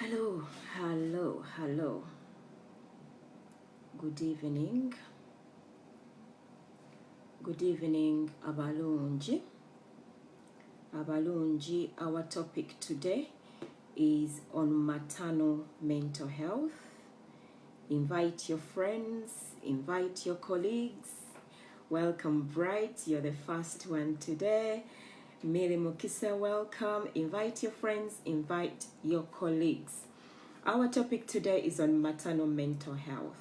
Hello, hello, hello. Good evening. Good evening, Abalungi. Abalungi, our topic today is on maternal mental health. Invite your friends, invite your colleagues. Welcome, Bright. You're the first one today. Mary Mukisa, welcome. Invite your friends, invite your colleagues. Our topic today is on maternal mental health.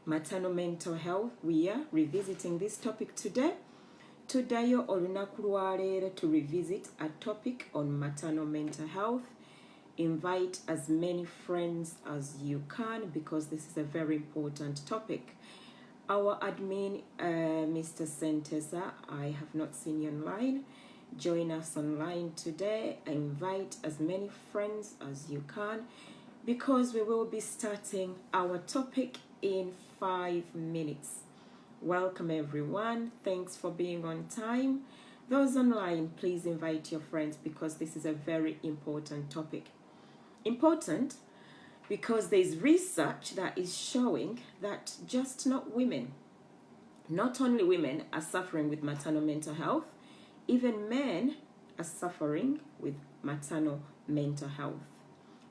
Maternal mental health, we are revisiting this topic today. Today, to revisit a topic on maternal mental health. Invite as many friends as you can because this is a very important topic. Our admin, Mr. Sentesa, I have not seen you online. Join us online today. Invite as many friends as you can because we will be starting our topic in 5 minutes. Welcome everyone. Thanks for being on time. Those online, please invite your friends because this is a very important topic. Important because there's research that is showing that just not only women are suffering with maternal mental health, even men are suffering with maternal mental health.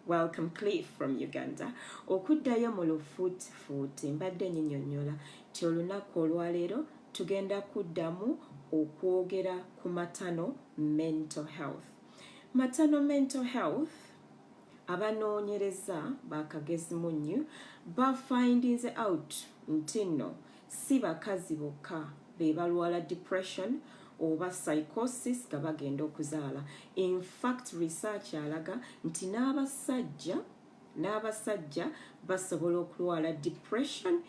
Welcome Cliff from Uganda. Okuddayo mu lufuutifuuti mbadde nyinyonnyola ti olunaku olwaleero tugenda kuddamu okwogera ku maternal mental health. Maternal mental health, abanoonyereza bakagezi munyu bafindinze out nti nno si bakazi bokka be balwala depression oba psychosis nga bagenda okuzaala. In fact, research alaga nti n'abasajja basobola okulwala depression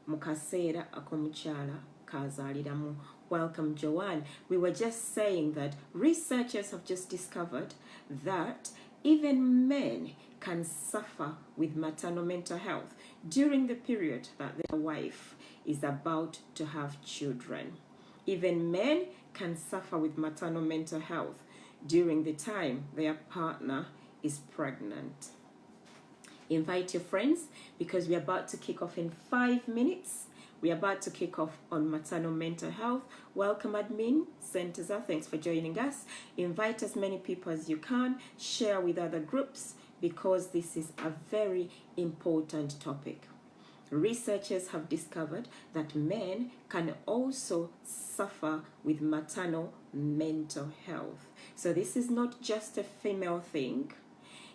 mu kaseera ak'omukyala kazaaliramu. Welcome, Joanne. We were just saying that researchers have just discovered that even men can suffer with maternal mental health during the period that their wife is about to have children. Even men can suffer with maternal mental health during the time their partner is pregnant. Invite your friends because we're about to kick off in 5 minutes. We're about to kick off on maternal mental health. Welcome, admin. Senteza, thanks for joining us. Invite as many people as you can. Share with other groups because this is a very important topic. Researchers have discovered that men can also suffer with maternal mental health. So this is not just a female thing.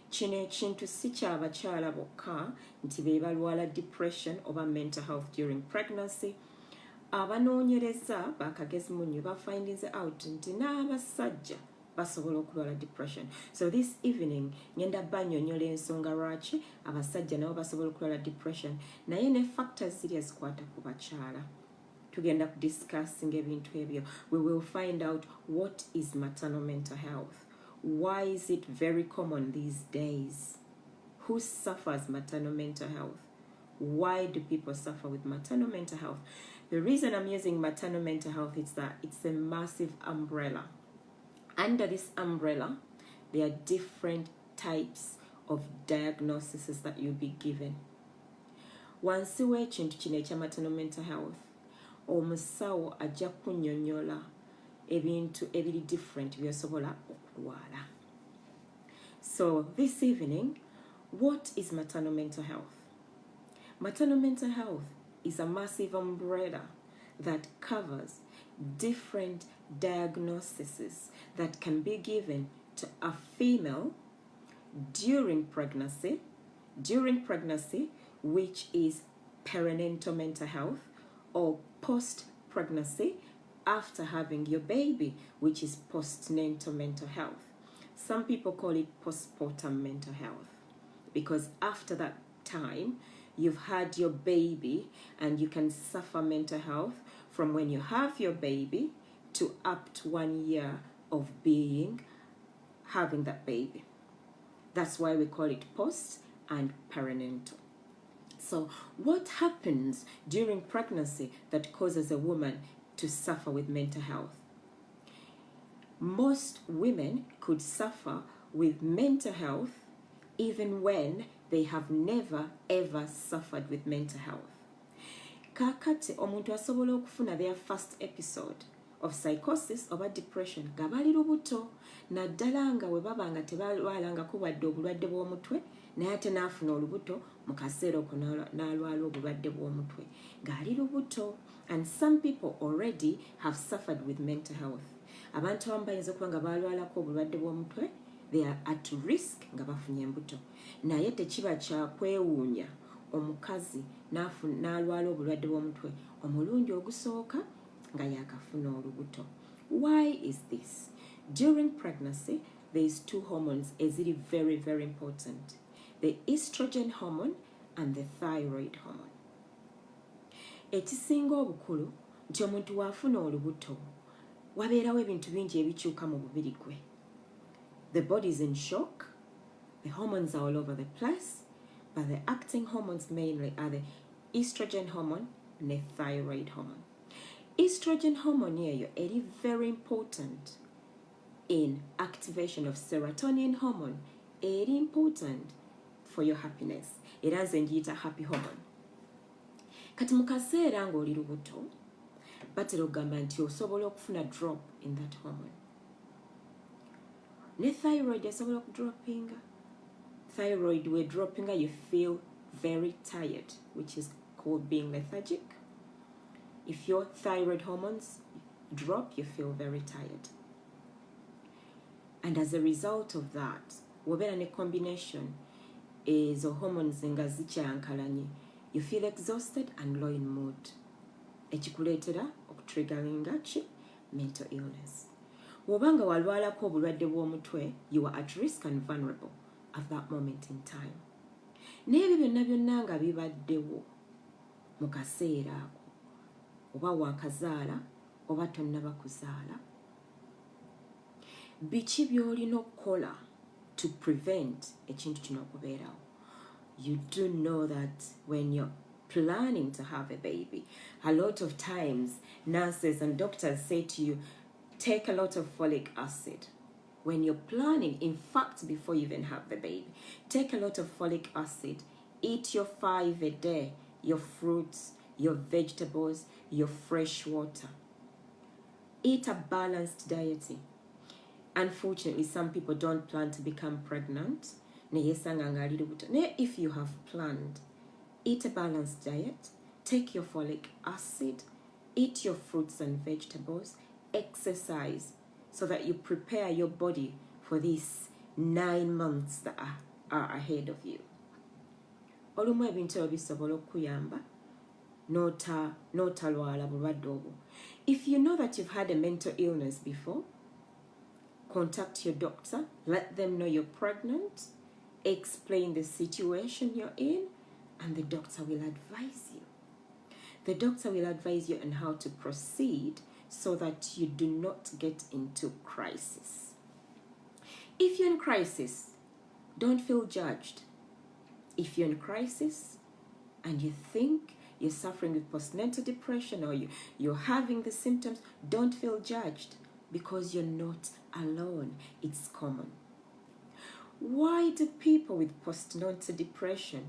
Kino ekintu si ky'abakyala bokka nti be balwala depression oba mental health during pregnancy. Abanoonyereza bakagezi munyu bafindinze out nti n'abasajja basobola okulwala depression. So this evening ngenda bannyonnyola ensonga lwaki abasajja nabo basobola okulwala depression naye ne factors ziri ezikwata ku bakyala. Tugenda kudiscussing ebintu ebyo. We will find out what is maternal mental health. Why is it very common these days? Who suffers maternal mental health? Why do people suffer with maternal mental health? The reason I'm using maternal mental health is that it's a massive umbrella. Under this umbrella, there are different types of diagnoses that you'll be given. Wansi w'ekintu kino ekya maternal mental health, omusawo ajja kunnyonnyola ebintu ebiri different by'osobola okulwala. So this evening, what is maternal mental health? Maternal mental health is a massive umbrella that covers different diagnoses that can be given to a female during pregnancy, which is perinatal mental health, or post-pregnancy, after having your baby, which is postnatal mental health. Some people call it postpartum mental health because after that time, you've had your baby and you can suffer mental health from when you have your baby to up to 1 year of having that baby. That's why we call it post and perinatal. So what happens during pregnancy that causes a woman to suffer with mental health? Most women could suffer with mental health even when they have never ever suffered with mental health. Kakati omuntu asobola okufuna their first episode of psychosis oba depression nga bali lubuto, naddala nga we baba nga tebalwalangako wadde obulwadde bw'omutwe naye ate n'afuna olubuto mu kaseera okwo n'alwala obulwadde bw'omutwe ng'ali lubuto. And some people already have suffered with mental health. Abantu abamu bayinza okuba nga balwalako obulwadde bw'omutwe, they are at risk nga bafunye embuto. Naye tekiba kya kwewuunya omukazi n'alwala obulwadde bw'omutwe omulundi ogusooka nga yakafuna olubuto. Why is this? During pregnancy, there is two hormones eziri very, very important. The estrogen hormone and the thyroid hormone. Ekisinga obukulu nti omuntu waafuna olubuto wabeerawo ebintu bingi ebikyuka mu bubiri gwe. The body is in shock, the hormones are all over the place, but the acting hormones mainly are the estrogen hormone and the thyroid hormone. Estrogen hormone eyo eri very important in activation of serotonin hormone, eri important for your happiness. Era nze ngiyita happy hormone. Kati mu kaseera ng'oli lubuto batera okugamba nti osobola okufuna drop in that hormone. Ne thyroid esobola okudroppinga. Thyroid we droppinga, you feel very tired, which is called being lethargic. If your thyroid hormones drop, you feel very tired. And as a result of that, wabera ne combination ezo hormones nga zikyankalanye, you feel exhausted and low in mood. Ekikuleetera okutriggeringa ki mental illness. Wobanga walwalako obulwadde bw'omutwe, you are at risk and vulnerable at that moment in time. N'ebyo byonna byonna nga bibaddewo mu kaseera ako, oba wakazaala oba tonnaba kuzaala, biki by'olina okukola to prevent ekintu kino okubeerawo? You do know that when you're planning to have a baby, a lot of times nurses and doctors say to you, take a lot of folic acid. When you're planning, in fact, before you even have the baby, take a lot of folic acid. Eat your 5 a day, your fruits, your vegetables, your fresh water. Eat a balanced diet. Unfortunately, some people don't plan to become pregnant. If you have planned, eat a balanced diet, take your folic acid, eat your fruits and vegetables, exercise, so that you prepare your body for these 9 months that are ahead of you. Olumu ebintu ebisobola okuyamba n'otalwala bulwadde obwo. If you know that you've had a mental illness before, contact your doctor, let them know you're pregnant, explain the situation you're in, and the doctor will advise you. The doctor will advise you on how to proceed so that you do not get into crisis. If you're in crisis, don't feel judged. If you're in crisis and you think you're suffering with postnatal depression or you're having the symptoms, don't feel judged because you're not alone. It's common. Why do people with postnatal depression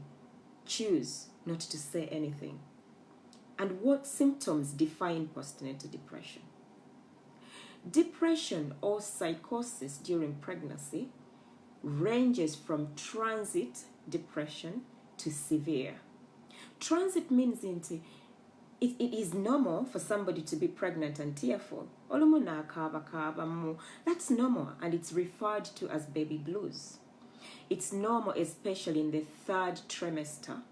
choose not to say anything? And what symptoms define postnatal depression? Depression or psychosis during pregnancy ranges from transit depression to severe. Transit means it is normal for somebody to be pregnant and tearful. That's normal, and it's referred to as baby blues. It's normal, especially in the 3rd trimester,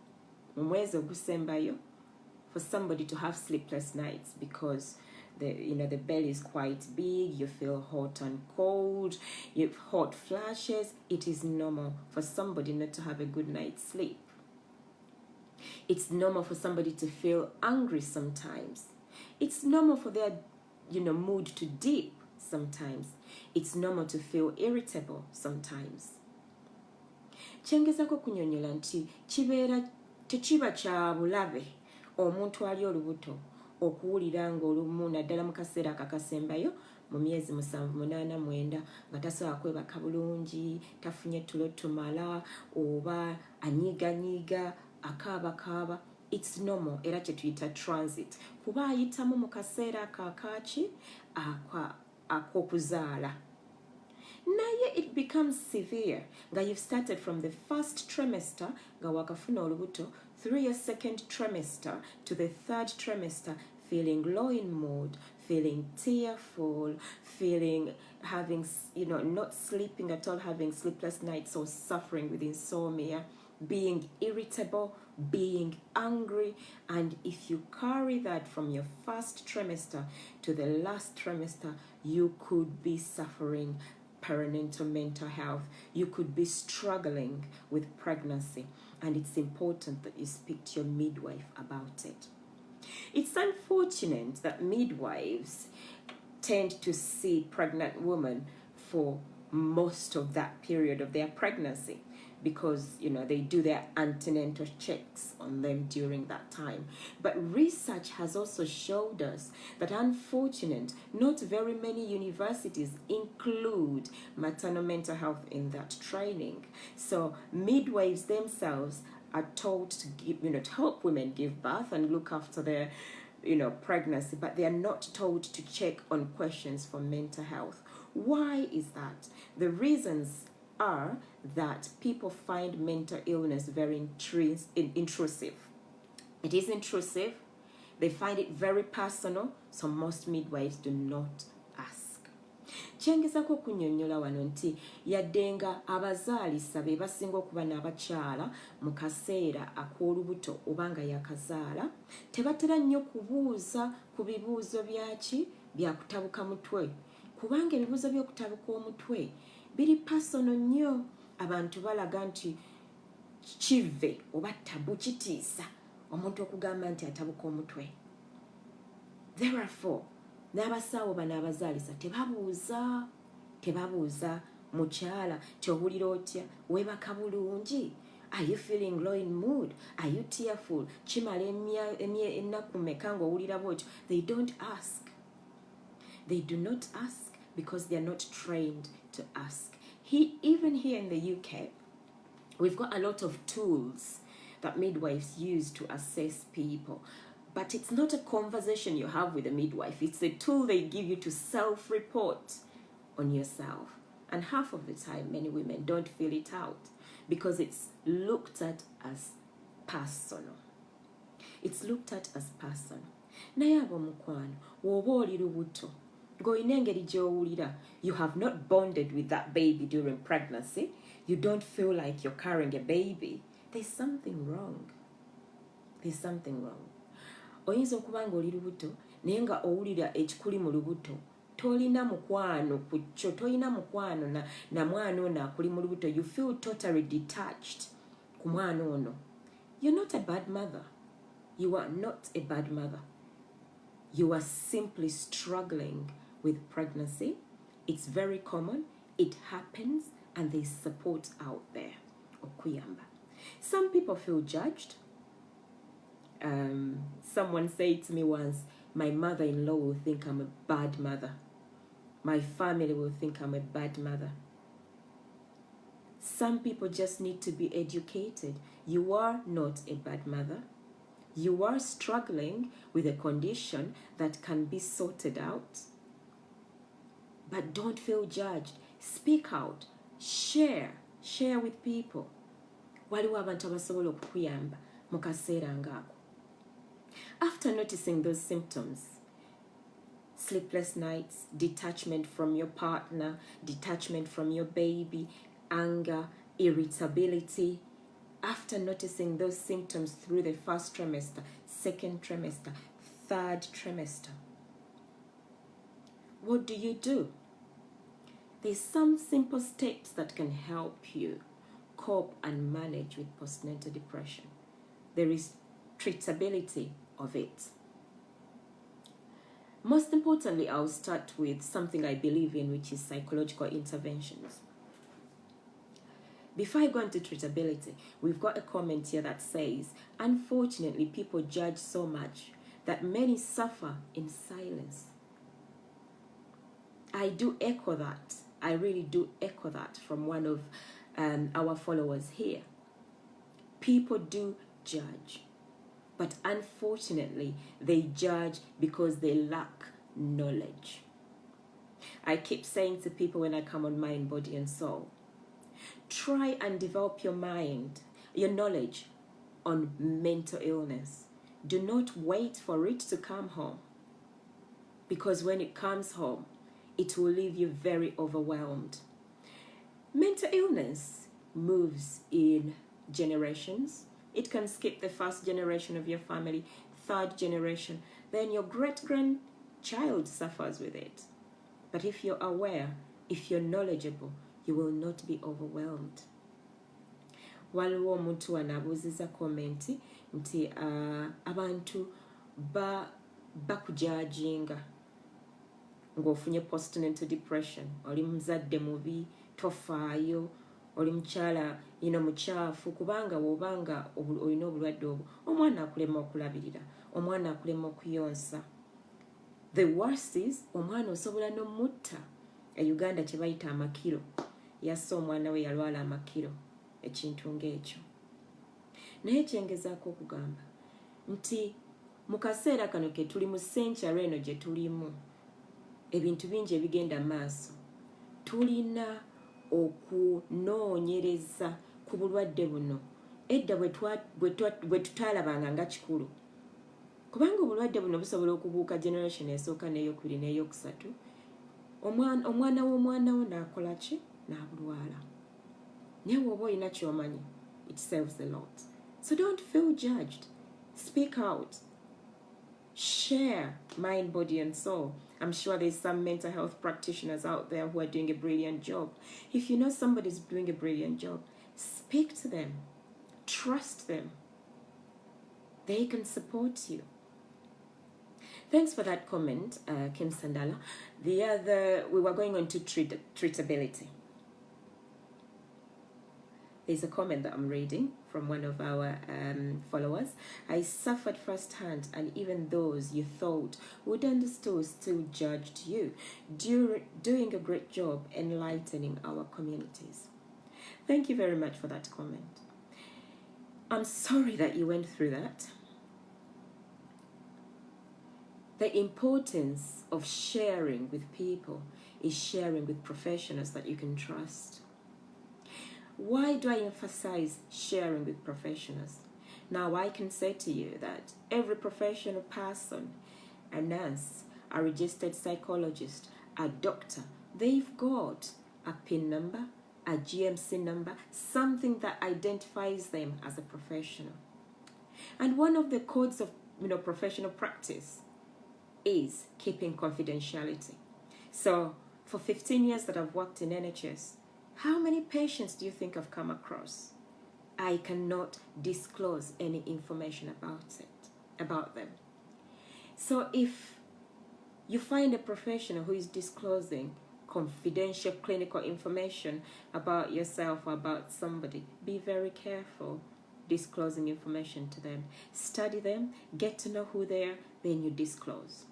for somebody to have sleepless nights because the belly is quite big, you feel hot and cold, you have hot flashes. It is normal for somebody not to have a good night's sleep. It's normal for somebody to feel angry sometimes. It's normal for their mood to dip sometimes. It's normal to feel irritable sometimes. Kyengezako kunyonyola nti tekiba kya bulabe omuntu ali olubuto okuwulira ng'olumu naddala mu kaseera akakasembayo mu myezi 7-8 nga tasobola kwebaka bulungi, tafunye tulo tumala, oba anyiganyiga, akaaba. It's normal, era kye tuyita transit. Kuba ayitamu mu kaseera kakaki ak'okuzaala. Naye it becomes severe nga you've started from the first trimester nga wakafuna olubuto through your second trimester to the third trimester, feeling low in mood, feeling tearful, feeling not sleeping at all, having sleepless nights or suffering with insomnia, being irritable, being angry. And if you carry that from your first trimester to the last trimester, you could be suffering perinatal mental health. You could be struggling with pregnancy, and it's important that you speak to your midwife about it. It's unfortunate that midwives tend to see pregnant women for most of that period of their pregnancy, because they do their antenatal checks on them during that time. But research has also showed us that, unfortunately, not very many universities include maternal mental health in that training. So midwives themselves are told to give, to help women give birth and look after their pregnancy, but they are not told to check on questions for mental health. Why is that? The reasons are that people find mental illness very intrusive. It is intrusive. They find it very personal, so most midwives do not ask. Kyengezako okunyonnyola wano nti yadde nga abazaalisa be basinga okuba n'abakyala mu kaseera ak'olubuto oba nga yakazaala, tebatera nnyo kubuuza ku bibuuzo byakutabuka mutwe, kubanga ebibuuzo by'okutabuka omutwe biri pasono nnyo. Abantu balaga nti kive oba tabu, kitiisa omuntu okugamba nti atabuka omutwe. Therefore, n'abasawo bano abazaalisa tebabuuza mukyala ky'owulira otya, weebaka bulungi, are you feeling low in mood, are you tearful, kimala ennaku mmeka ng'owulira bw'otyo. They don't ask. They do not ask because they are not trained to ask. Even here in the UK, we've got a lot of tools that midwives use to assess people. But it's not a conversation you have with a midwife. It's a tool they give you to self-report on yourself. And half of the time, many women don't fill it out because it's looked at as personal. It's looked at as personal. Naye abomukwano, woba oli lubuto, ng'olina engeri gy'owulira, you have not bonded with that baby during pregnancy, you don't feel like you're carrying a baby, there's something wrong. There's something wrong. Oyinza okuba ng'oli lubuto naye nga owulira ekikuli mu lubuto, tolina mukwano ku kyo, tolina mukwano na mwana ono akuli mu lubuto, you feel totally detached ku mwana ono. You're not a bad mother. You are not a bad mother. You are simply struggling with pregnancy. It's very common. It happens, and there's support out there. Okuyamba. Some people feel judged. Someone said to me once, my mother-in-law will think I'm a bad mother. My family will think I'm a bad mother. Some people just need to be educated. You are not a bad mother. You are struggling with a condition that can be sorted out. But don't feel judged. Speak out. Share with people. Waliwo abantu abasobola okukuyamba mu kaseera ng'ako. After noticing those symptoms, sleepless nights, detachment from your partner, detachment from your baby, anger, irritability, after noticing those symptoms through the first trimester, second trimester, third trimester, what do? There's some simple steps that can help you cope and manage with postnatal depression. There is treatability of it. Most importantly, I'll start with something I believe in, which is psychological interventions. Before I go into treatability, we've got a comment here that says, unfortunately, people judge so much that many suffer in silence. I do echo that. I really do echo that from one of our followers here. People do judge, but unfortunately, they judge because they lack knowledge. I keep saying to people when I come on Mind, Body and Soul, try and develop your mind, your knowledge on mental illness. Do not wait for it to come home, because when it comes home, it will leave you very overwhelmed. Mental illness moves in generations. It can skip the first generation of your family, third generation, then your great-grandchild suffers with it. But if you're aware, if you're knowledgeable, you will not be overwhelmed. Waliwo omuntu wanabuziza komenti nti abantu bakujajinga ng'ofunye postnatal depression, oli muzadde mubi, tofaayo, oli mukyala mukyafu, kubanga wobanga olina obulwadde obwo omwana akulema okulabirira, omwana akulema okuyonsa. The worst is omwana osobola n'omutta. E Uganda kye bayita amakiro. Yassa omwana we yalwala amakiro, ekintu ng'ekyo. Naye kyengezaako okugamba nti mu kaseera kano ke tuli mu century eno gye tulimu, ebintu bingi ebigenda maaso, tulina okunoonyereza ku bulwadde buno edda bwe tutaalabanga nga kikulu, kubanga obulwadde buno busobola okubuuka generation esooka n'eyokubiri n'eyokusatu, omwana w'omwana wo n'akola ki? N'abulwala. Naye bw'oba olina ky'omanyi, it saves a lot. So don't feel judged. Speak out. Share Mind, Body and Soul. I'm sure there's some mental health practitioners out there who are doing a brilliant job. If you know somebody's doing a brilliant job, speak to them. Trust them. They can support you. Thanks for that comment, Kim Sandala. We were going on to treatability. There's a comment that I'm reading from one of our followers. I suffered firsthand, and even those you thought would understand still judged you. Doing a great job enlightening our communities. Thank you very much for that comment. I'm sorry that you went through that. The importance of sharing with people is sharing with professionals that you can trust. Why do I emphasize sharing with professionals? Now, I can say to you that every professional person, a nurse, a registered psychologist, a doctor, they've got a PIN number, a GMC number, something that identifies them as a professional. And one of the codes of professional practice is keeping confidentiality. So for 15 years that I've worked in NHS, how many patients do you think I've come across? I cannot disclose any information about them. So if you find a professional who is disclosing confidential clinical information about yourself or about somebody, be very careful disclosing information to them. Study them, get to know who they are, then you disclose.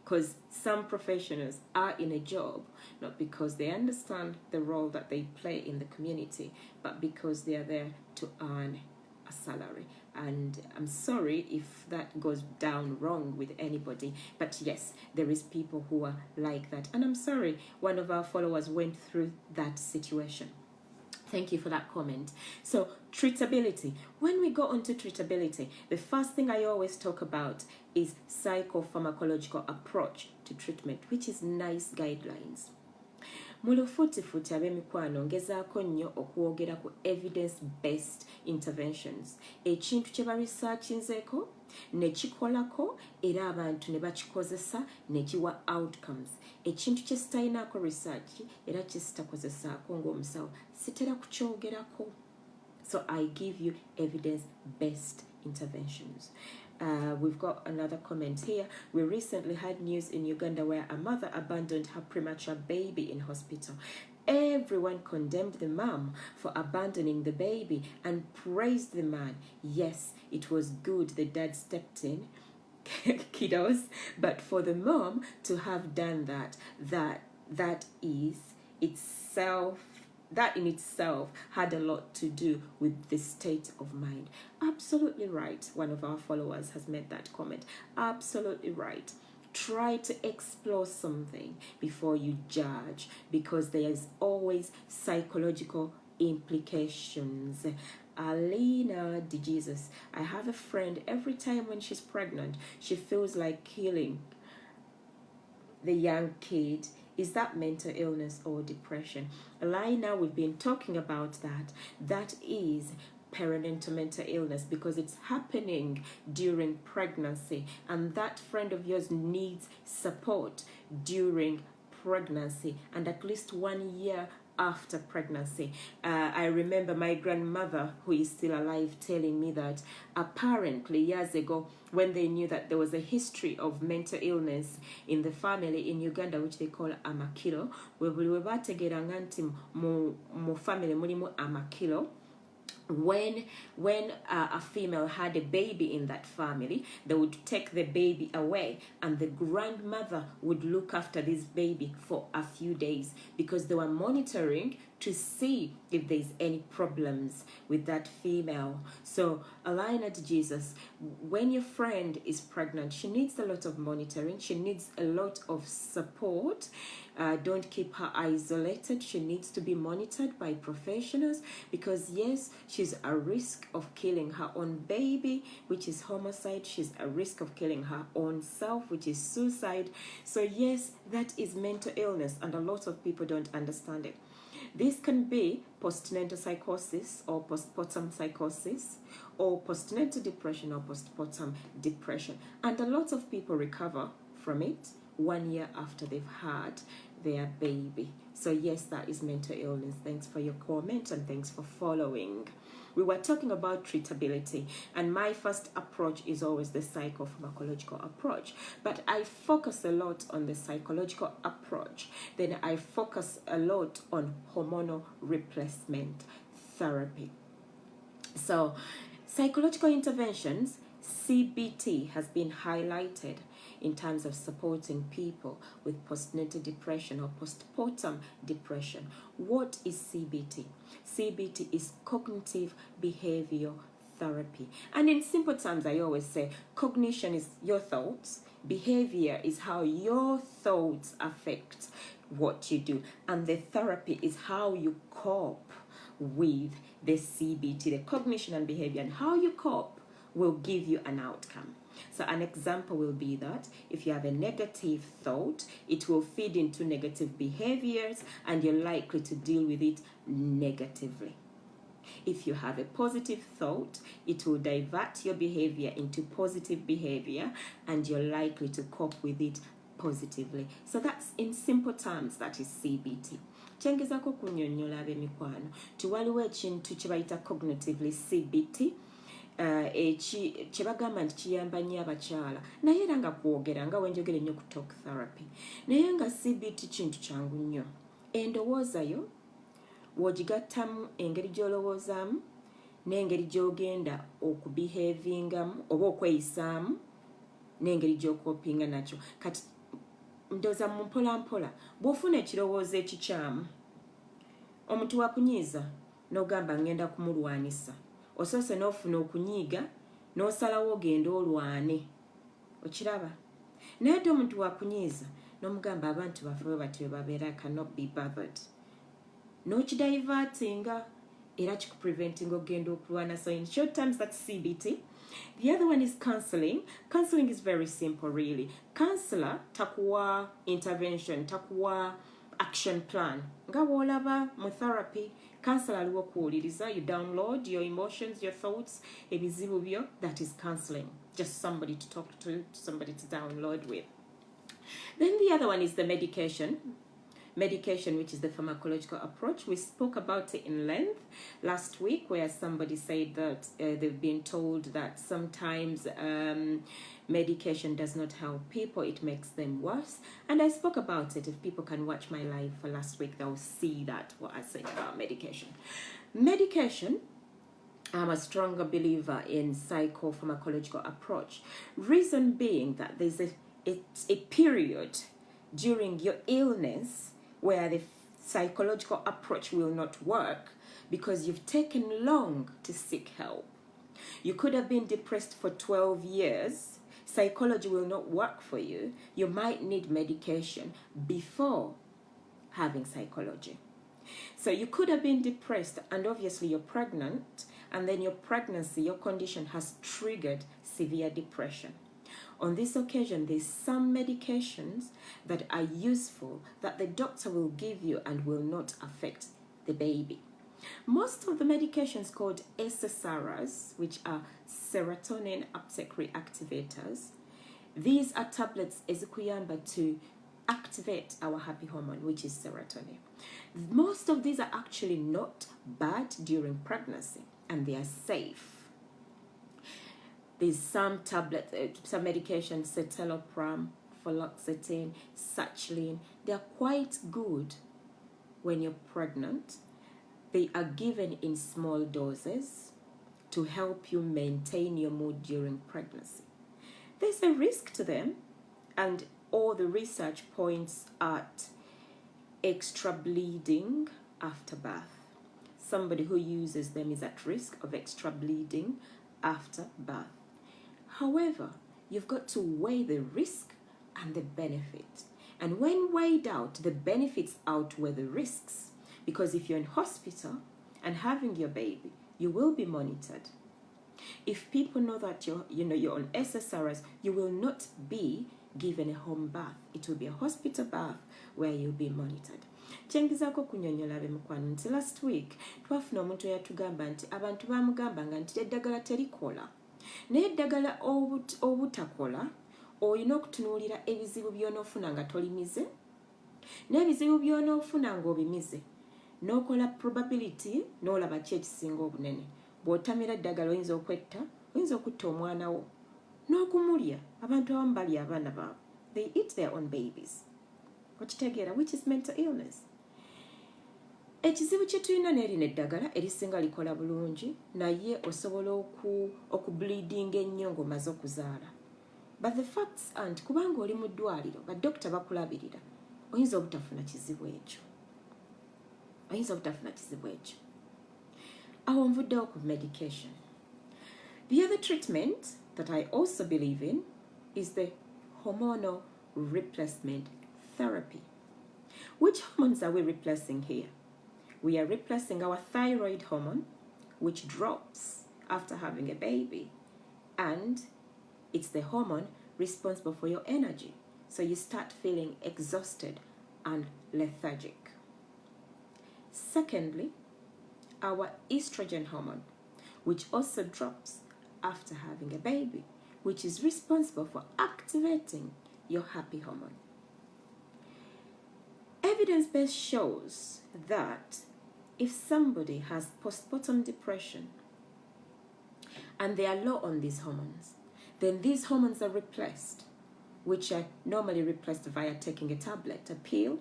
Because some professionals are in a job not because they understand the role that they play in the community, but because they are there to earn a salary. And I'm sorry if that goes down wrong with anybody, but yes, there is people who are like that. And I'm sorry one of our followers went through that situation. Thank you for that comment. So, treatability. When we go on to treatability, the first thing I always talk about is psychopharmacological approach to treatment, which is NICE guidelines. Mulufutifuti ab'emikwano ngezaako nnyo okwogera ku evidence-based interventions. Ekintu kye baresearchinzeeko ne kikolako era abantu ne bakikozesa ne kiwa outcomes. Ekintu kye sitalinaako research era kye sitakozesaako ng'omusawo sitera kukyogerako. So I give you evidence-based interventions. We've got another comment here. We recently had news in Uganda where a mother abandoned her premature baby in hospital. Everyone condemned the mom for abandoning the baby and praised the man. Yes, it was good the dad stepped in, kiddos, but for the mom to have done that that is itself, that in itself had a lot to do with the state of mind. Absolutely right. One of our followers has made that comment. Absolutely right. Try to explore something before you judge, because there is always psychological implications. Alina de Jesus, I have a friend, every time when she's pregnant, she feels like killing the young kid. Is that mental illness or depression? Alina, we've been talking about that. That is perinatal mental illness, because it's happening during pregnancy, and that friend of yours needs support during pregnancy and at least 1 year after pregnancy. I remember my grandmother, who is still alive, telling me that apparently years ago, when they knew that there was a history of mental illness in the family in Uganda, which they call amakilo, we bategeranga nti mu family mulimu amakilo. When a female had a baby in that family, they would take the baby away, and the grandmother would look after this baby for a few days, because they were monitoring to see if there's any problems with that female. So Alina de Jesus, when your friend is pregnant, she needs a lot of monitoring, she needs a lot of support. Don't keep her isolated. She needs to be monitored by professionals, because yes, she's at risk of killing her own baby, which is homicide. She's at risk of killing her own self, which is suicide. So yes, that is mental illness, and a lot of people don't understand it. This can be postnatal psychosis or postpartum psychosis, or postnatal depression or postpartum depression, and a lot of people recover from it 1 year after they've had their baby. So yes, that is mental illness. Thanks for your comment, and thanks for following. We were talking about treatability, and my first approach is always the psychopharmacological approach, but I focus a lot on the psychological approach. Then I focus a lot on hormonal replacement therapy. So psychological interventions, CBT, has been highlighted in terms of supporting people with postnatal depression or postpartum depression. What is CBT? CBT is cognitive behavioral therapy. And in simple terms, I always say cognition is your thoughts, behavior is how your thoughts affect what you do, and the therapy is how you cope with the CBT, the cognition and behavior, and how you cope will give you an outcome. So an example will be that if you have a negative thought, it will feed into negative behaviors, and you're likely to deal with it negatively. If you have a positive thought, it will divert your behavior into positive behavior, and you're likely to cope with it positively. So that's, in simple terms, that is CBT. Kyengezako kunnyonnyola ab'emikwano nti waliwo ekintu kye bayita cognitively CBT, kyebagamba nti kiyamba nnyo abakyala, naye era nga kwogera nga wenjogere nnyo ku talk therapy, naye nga CBT kintu kyangu nnyo. Endowooza yo w'ogigattamu engeri gy'olowoozaamu n'engeri gy'ogenda okubehavingamu oba okweyisaamu n'engeri gy'okopinga nakyo. Kati ndowooza mu mpolampola, bw'ofuna ekirowoozo ekikyamu, omuntu wakunyiiza n'ogamba ngenda kumulwanisa, osoose n'ofuna okunyiiga n'osalawo ogenda olwane, okiraba. Naye ate omuntu wakunyiiza n'omugamba abantu baffe bwe batyo babeera cannot be bothered, n'okidivertinga era kikupreventinga ogenda okulwana. So in short terms, that's CBT. The other one is counseling. Counseling is very simple, really. Counselor takuwa intervention, takuwa action plan. Nga wolaba mu therapy, counselor aliwo kuwuliriza, you download your emotions, your thoughts, ebizibu byo. That is counseling. Just somebody to talk to, somebody to download with. Then the other one is the medication. Medication, which is the pharmacological approach. We spoke about it in length last week, where somebody said that they've been told that sometimes medication does not help people, it makes them worse. And I spoke about it. If people can watch my live for last week, they'll see that, what I said about medication. Medication, I'm a stronger believer in psychopharmacological approach. Reason being that there's a period during your illness where the psychological approach will not work because you've taken long to seek help. You could have been depressed for 12 years. Psychology will not work for you. You might need medication before having psychology. So you could have been depressed, and obviously you're pregnant, and then your pregnancy, your condition has triggered severe depression. On this occasion, there's some medications that are useful that the doctor will give you and will not affect the baby. Most of the medications called SSRIs, which are serotonin uptake reactivators, these are tablets ezikuyamba to activate our happy hormone, which is serotonin. Most of these are actually not bad during pregnancy, and they are safe. There's some tablets, some medications, citalopram, fluoxetine, sertraline. They are quite good when you're pregnant. They are given in small doses to help you maintain your mood during pregnancy. There's a risk to them, and all the research points at extra bleeding after birth. Somebody who uses them is at risk of extra bleeding after birth. However, you've got to weigh the risk and the benefit. And when weighed out, the benefits outweigh the risks. Because if you're in hospital and having your baby, you will be monitored. If people know that you're on SSRIs, you will not be given a home birth. It will be a hospital birth where you'll be monitored. Kyengezako kunyonyola bemukwano nti last week twafuna omuntu eyatugamba nti abantu bamugambanga nti eddagala terikola. Naye eddagala obutakola olina okutunuulira ebizibu by'onoofuna nga tolimize, n'ebizibu by'onoofuna ng'obimize, n'okola probability n'olaba ki ekisinga obunene. Bw'otamira eddagala oyinza okwetta, oyinza okutta omwana wo n'okumulya. Abantu abamu balya abaana baabwe. They eat their own babies. Okitegeera, which is mental illness. Ekizibu kye tulina n'erino eddagala erisinga likola bulungi, naye osobola okubleedinga ennyo ng'omaze okuzaala. But the facts aren't, kubanga oli mu ddwaliro baddokita bakulabirira, oyinza obutafuna kizibu ekyo. Awo nvuddewo ku medication. The other treatment that I also believe in is the hormonal replacement therapy. Which hormones are we replacing here? We are replacing our thyroid hormone, which drops after having a baby, and it's the hormone responsible for your energy. So you start feeling exhausted and lethargic. Secondly, our estrogen hormone, which also drops after having a baby, which is responsible for activating your happy hormone. Evidence-based shows that if somebody has postpartum depression and they are low on these hormones, then these hormones are replaced, which are normally replaced via taking a tablet, a pill.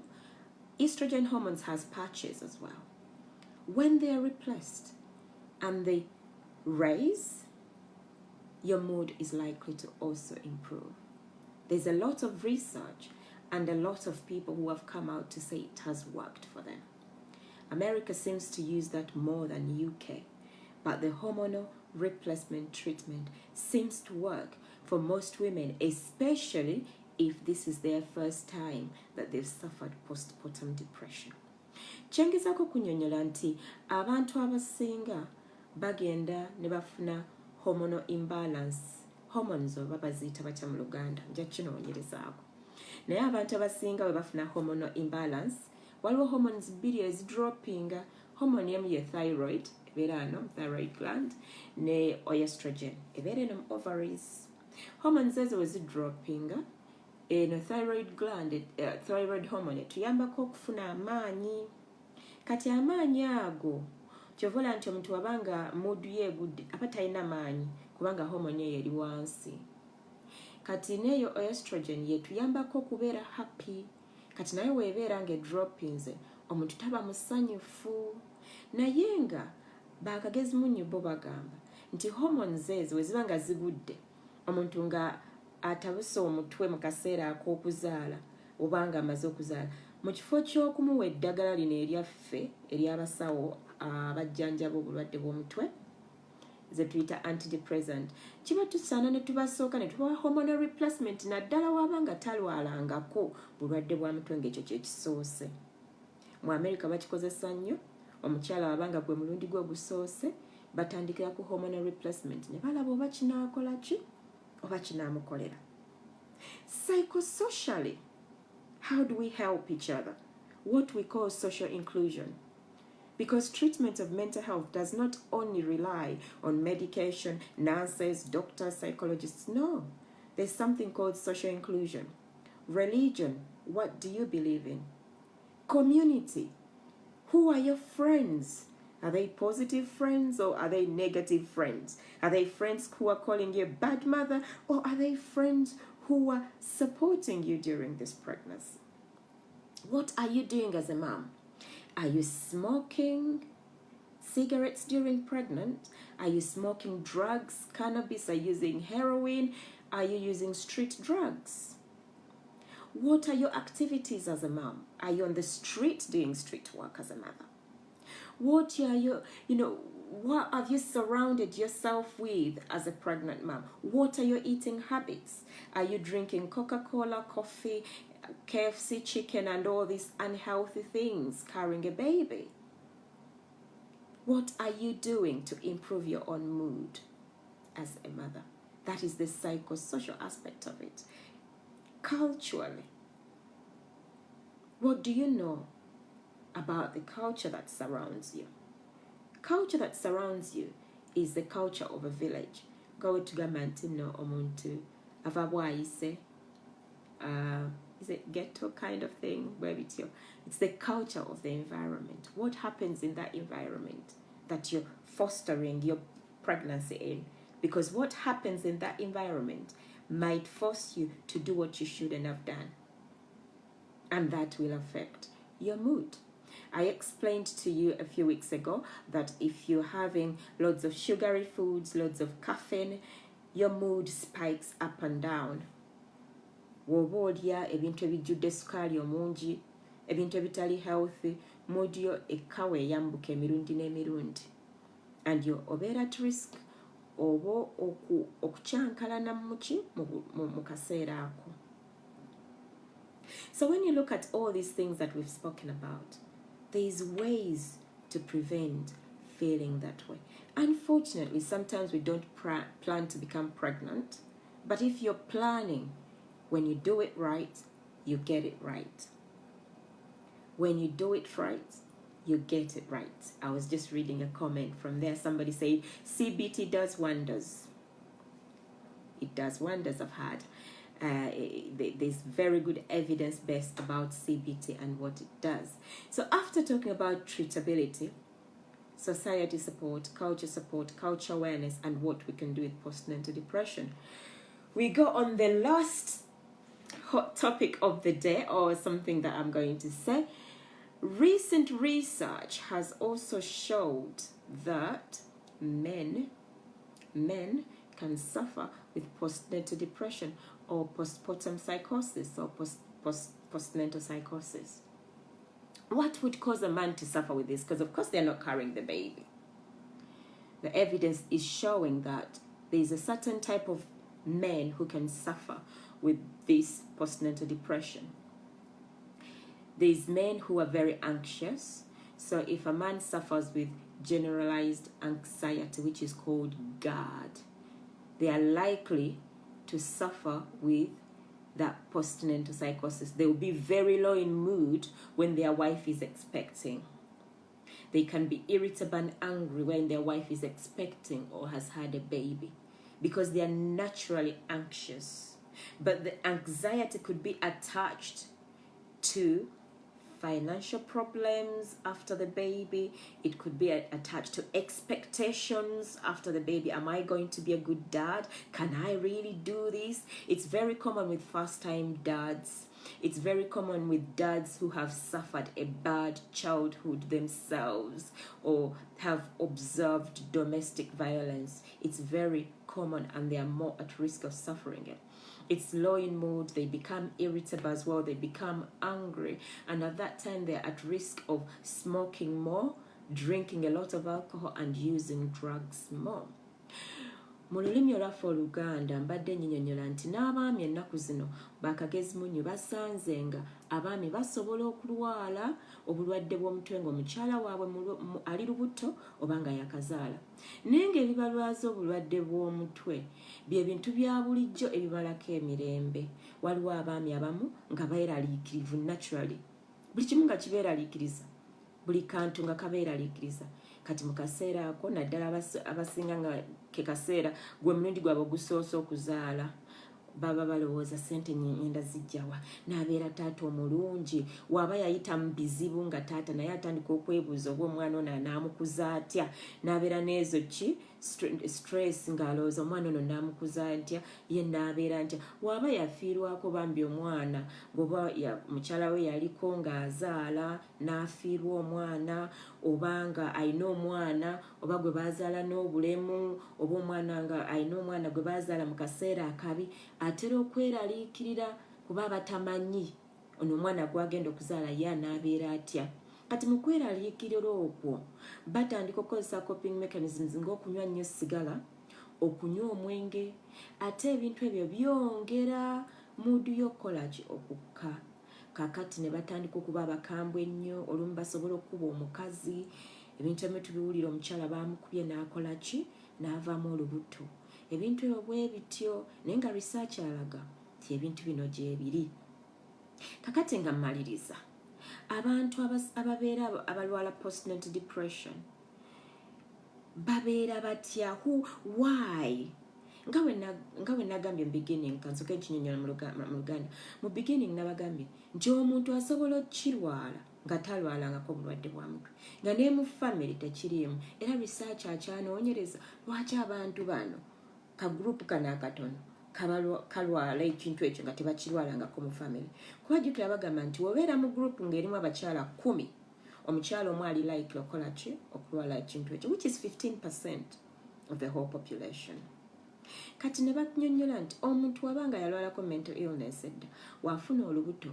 Estrogen hormones has patches as well. When they are replaced and they raise, your mood is likely to also improve. There's a lot of research and a lot of people who have come out to say it has worked for them. America seems to use that more than UK, but the hormonal replacement treatment seems to work for most women, especially if this is their first time that they've suffered postpartum depression. Kyengezako kunyonyola nti abantu abasinga bagenda ne bafuna hormonal imbalance, hormones oba baziyita batya mu Luganda, nja kinoonyerezaako. Naye abantu abasinga bwe bafuna hormonal imbalance, waliwo hormones bbiri ezidroppinga. Hormone emu ye thyroid, ebeera ano thyroid gland, ne estrogen, ebeera eno mu ovaries. Hormones ezo we zidroppinga, eno thyroid gland, thyroid hormone etuyambako okufuna amaanyi. Kati amaanyi ago kyovola nti omuntu wabanga mood ye egudde aba talina maanyi kubanga hormone eyo eri wansi. Kati neyo estrogen yetuyambako okubeera happy. Kati nayo weebeera ng'edroppinze omuntu taba musanyufu. Naye nga bakagezi munyu bo bagamba nti hormones ezo weziba nga zigudde omuntu nga atabuse omutwe mu kaseera ak'okuzaala oba nga amaze okuzaala, mu kifo ky'okumuwa eddagala lino eryaffe ery'abasawo abajjanjaba obulwadde bw'omutwe ze tuyita antidepressant, kiba tusaana ne tubasooka ne tubawa hormonal replacement naddala wabanga talwalangako bulwadde bwa mutwe ng'ekyo kyekisoose. Mu America bakikozesa nnyo, omukyala wabanga gwe mulundi gwe ogusoose batandikira ku hormonal replacement ne balaba oba kinaakola ki oba kinaamukolera. Psychosocially, how do we help each other? What we call social inclusion. Because treatment of mental health does not only rely on medication, nurses, doctors, psychologists. No, there's something called social inclusion. Religion, what do you believe in? Community, who are your friends? Are they positive friends or are they negative friends? Are they friends who are calling you a bad mother, or are they friends who are supporting you during this pregnancy? What are you doing as a mom? Are you smoking cigarettes during pregnant? Are you smoking drugs, cannabis? Are you using heroin? Are you using street drugs? What are your activities as a mom? Are you on the street doing street work as a mother? What are you, what have you surrounded yourself with as a pregnant mom? What are your eating habits? Are you drinking Coca-Cola, coffee, KFC chicken and all these unhealthy things carrying a baby? What are you doing to improve your own mood as a mother? That is the psychosocial aspect of it. Culturally, what do you know about the culture that surrounds you? Culture that surrounds you is the culture of a village. Go to Gamantino Omuntu Avabwaise. Is it ghetto kind of thing? Where it's the culture of the environment. What happens in that environment that you're fostering your pregnancy in? Because what happens in that environment might force you to do what you shouldn't have done. And that will affect your mood. I explained to you a few weeks ago that if you're having lots of sugary foods, lots of caffeine, your mood spikes up and down. Woba olya ebintu ebijjudde sukaali omungi, ebintu ebitali healthy, mood yo ekkawa eyambuka emirundi n'emirundi. And you obeera at risk oba okukyankalana mu kaseera ako. So when you look at all these things that we've spoken about, there's ways to prevent feeling that way. Unfortunately, sometimes we don't plan to become pregnant, but if you're planning, when you do it right, you get it right. When you do it right, you get it right. I was just reading a comment from there. Somebody said, CBT does wonders. It does wonders. I've had. There's very good evidence based about CBT and what it does. So after talking about treatability, society support, culture awareness, and what we can do with postnatal depression, we go on the last hot topic of the day, or something that I'm going to say. Recent research has also showed that men can suffer with postnatal depression or postpartum psychosis or postnatal psychosis. What would cause a man to suffer with this? Because of course they're not carrying the baby. The evidence is showing that there's a certain type of men who can suffer with this postnatal depression. There's men who are very anxious. So if a man suffers with generalized anxiety, which is called GAD, they are likely to suffer with that postnatal psychosis. They will be very low in mood when their wife is expecting. They can be irritable and angry when their wife is expecting or has had a baby, because they are naturally anxious. But the anxiety could be attached to financial problems after the baby. It could be attached to expectations after the baby. Am I going to be a good dad? Can I really do this? It's very common with first-time dads. It's very common with dads who have suffered a bad childhood themselves or have observed domestic violence. It's very common, and they are more at risk of suffering it. It's low in mood, they become irritable as well, they become angry, and at that time they're at risk of smoking more, drinking a lot of alcohol, and using drugs more. Mu lulimi olwaffe Oluganda mbadde nyinyonyola nti n'abaami ennaku zino bakagezi munyo basanze nga abaami basobola okulwala obulwadde bw'omutwe ng'omukyala waabwe ali lubuto oba nga yakazaala. Naye ng'ebibalwaza obulwadde bw'omutwe bye bintu bya bulijjo ebibalako emirembe. Waliwo abaami abamu nga beeraliikirivu naturally, buli kimu nga kibeeraliikiriza, buli kantu nga kabeeraliikiriza. Kati mu kaseera ako naddala abasinga nga ke kaseera gwe mulundi gwabwe ogusoose okuzaala, baba balowooza ssente ngenda zijjawa, n'abeera taata omulungi, waaba yayita mu bizibu nga taata naye atandika okwebuuza oba omwana ono anaamukuza atya, n'abeera n'ezo stress ng'alowooza omwana ono naamukuza atya, ye n'abeera ntya. Waaba yafiirwako bambi omwana, bw'oba mukyala we yaliko ng'azaala n'afiirwa omwana, oba nga alina omwana oba gwe bazaala n'obulemu, oba omwana nga alina omwana gwe bazaala mu kaseera akabi, atera okweraliikirira kuba batamanyi ono omwana gwagenda okuzaala ye anaabeera atya. Kati mu kweraliikirira okwo batandika okukozesa coping mechanisms ng'okunywa nnyo sigala, okunywa omwenge, ate ebintu ebyo byongera mudu y'okukola ki okukka. Kakati ne batandika okuba abakambwe ennyo, olumu basobola okuba omukazi, ebintu ebimu tubiwulira omukyala baamukubye n'akola ki, n'avaamu olubuto. Ebintu ebyo bwe bityo, naye nga research alaga ti ebintu bino gye biri. Kakati nga mmaliriza, abantu ababeera abalwala postnatal depression babeera batya? Why? Nga we nagambye mu beginning, kansoke nkinyonyola mu Luganda. Mu beginning nabagambye nti omuntu asobola okukirwala nga talwalangako obulwadde bwa mutwe, nga ne mu family tekiriimu. Era research akyanoonyereza lwaki abantu bano ka group kano akatono kalwala ekintu ekyo nga tebakirwalangako mu family. Kuba jjukira bagamba nti wobeera mu group ng'erimu abakyala 10, omukyala omu ali likely okukola ki? Okulwala ekintu ekyo, which is 15% of the whole population. Kati ne banyonnyola nti omuntu wabanga yalwalako mental illness edda, waafuna olubuto,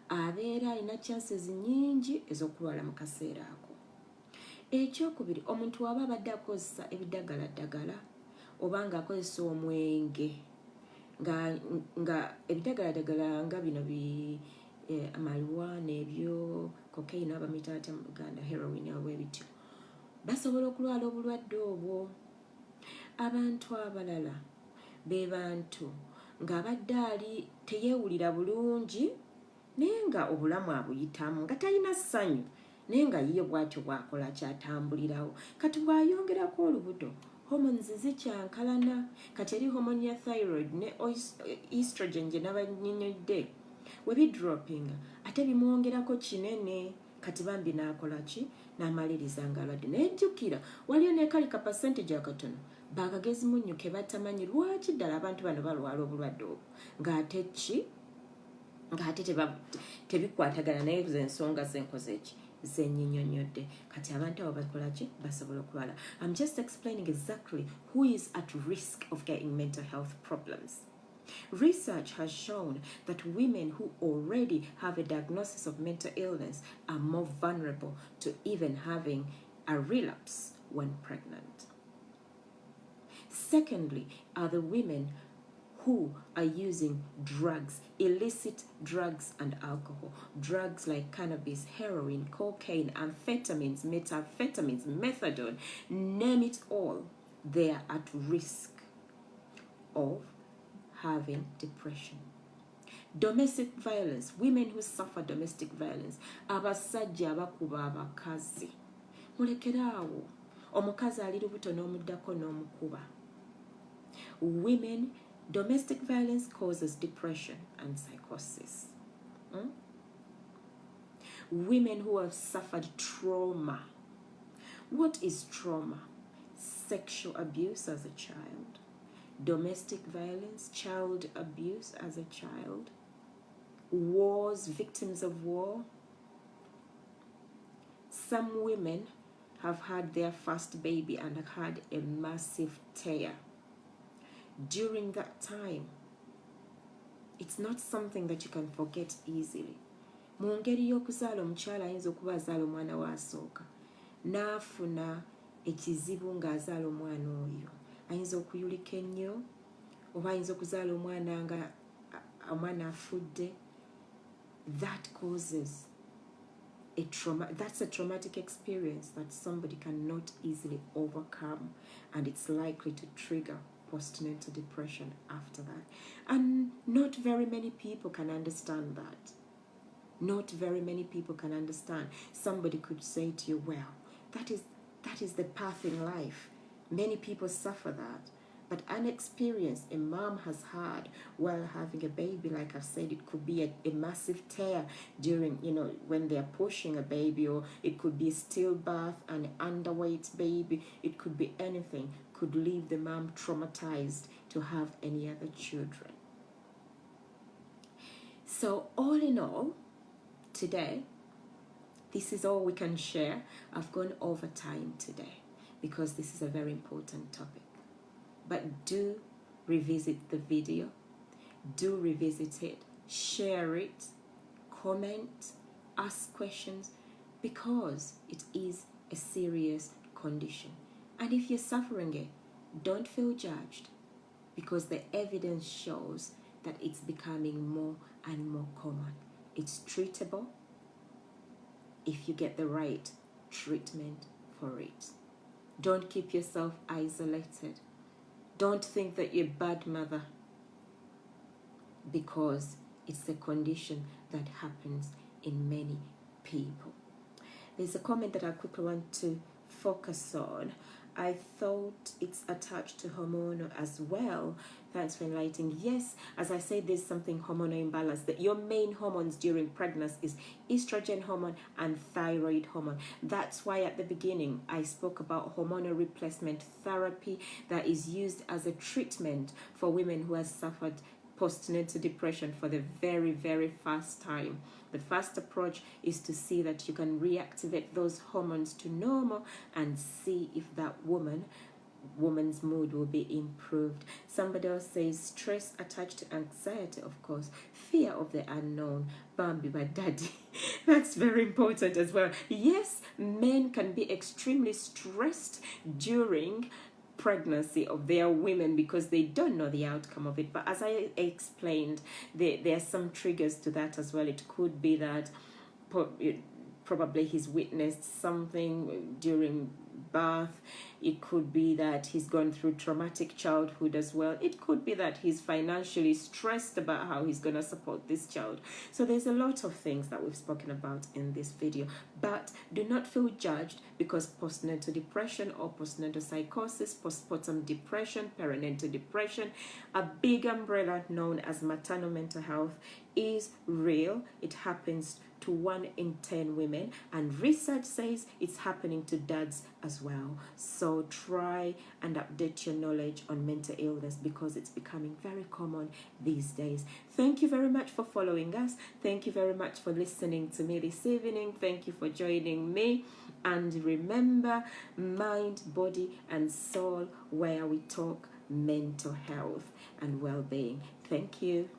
abeera alina chances nnyingi ez'okulwala mu kaseera ako. Ekyokubiri, omuntu waba abadde akozesa ebiddagala oba ng'akozesa omwenge, nga ebiddagala nga bino marijuana, ebyo cocaine abamuyita atya mu Uganda, heroin oba ebityo, basobola okulwala obulwadde obwo. Abantu abalala be bantu ng'abadde ali teyeewulira bulungi, naye nga obulamu abuyitamu nga talina ssanyu, naye nga ye bw'atyo bw'akola kyatambulirawo. Kati bw'ayongerako olubuto, hormones zikyankalana. Kati eri hormone ya thyroid ne estrogen gye nabannyonnyodde we bidroppinga, ate bimwongerako kinene. Kati bambi n'akola ki? N'amaliriza ng'alwadde. Naye jjukira waliyo ne kali ka percentage akatono bakagezi munnyo ke batamanyi lwaki ddala abantu bano balwala obulwadde obwo, ng'ate ki? Ng'ate tebikwatagana naye z'ensonga z'enkoze ki? Zennyinnyonnyodde. Kati abantu abo bakola ki? Basobola okulwala. I'm just explaining exactly who is at risk of getting mental health problems. Research has shown that women who already have a diagnosis of mental illness are more vulnerable to even having a relapse when pregnant. Secondly, are the women who are using drugs, illicit drugs and alcohol, drugs like cannabis, heroin, cocaine, amphetamines, methamphetamines, methadone, name it all. They are at risk of having depression. Domestic violence, women who suffer domestic violence, abasajja abakuba abakazi, mulekeraawo, omukazi ali lubuto n'omuddako n'omukuba. Women, domestic violence causes depression and psychosis. Women who have suffered trauma. What is trauma? Sexual abuse as a child, domestic violence, child abuse as a child, wars, victims of war. Some women have had their first baby and have had a massive tear. During that time, It's not something that you can forget easily. Mu ngeri y'okuzaala omukyala ayinza okuba azaala omwana waasooka n'afuna ekizibu ng'azaala omwana oyo, ayinza okuyulika ennyo oba ayinza okuzaala omwana nga omwana afudde. That causes a trauma. That's a traumatic experience that somebody cannot easily overcome, and it's likely to trigger postnatal depression after that. And not very many people can understand that. Not very many people can understand. Somebody could say to you, well, that is the path in life. Many people suffer that. But an experience a mom has had while having a baby, like I've said, it could be a massive tear during, when they're pushing a baby, or it could be a stillbirth, an underweight baby. It could be anything, could leave the mom traumatized to have any other children. So all in all, today, this is all we can share. I've gone over time today because this is a very important topic. But do revisit the video, do revisit it, share it, comment, ask questions, because it is a serious condition. And if you're suffering it, don't feel judged, because the evidence shows that it's becoming more and more common. It's treatable if you get the right treatment for it. Don't keep yourself isolated. Don't think that you're a bad mother, because it's a condition that happens in many people. There's a comment that I quickly want to focus on. I thought it's attached to hormonal as well. Thanks for enlightening. Yes, as I said, there's something hormonal imbalance. That your main hormones during pregnancy is estrogen hormone and thyroid hormone. That's why at the beginning I spoke about hormonal replacement therapy that is used as a treatment for women who have suffered postnatal depression for the very, very first time. The first approach is to see that you can reactivate those hormones to normal and see if that woman's mood will be improved. Somebody else says stress attached to anxiety, of course, fear of the unknown. Bambi but daddy. That's very important as well. Yes, men can be extremely stressed during pregnancy of their women because they don't know the outcome of it. But as I explained, there are some triggers to that as well. It could be that probably he's witnessed something during birth. It could be that he's gone through traumatic childhood as well. It could be that he's financially stressed about how he's going to support this child. So there's a lot of things that we've spoken about in this video. But do not feel judged, because postnatal depression or postnatal psychosis, postpartum depression, perinatal depression, a big umbrella known as maternal mental health, is real. It happens to 1 in 10 women, and research says it's happening to dads as well. So try and update your knowledge on mental illness, because it's becoming very common these days. Thank you very much for following us. Thank you very much for listening to me this evening. Thank you for joining me. And remember, mind, body, and soul, where we talk mental health and well-being. Thank you.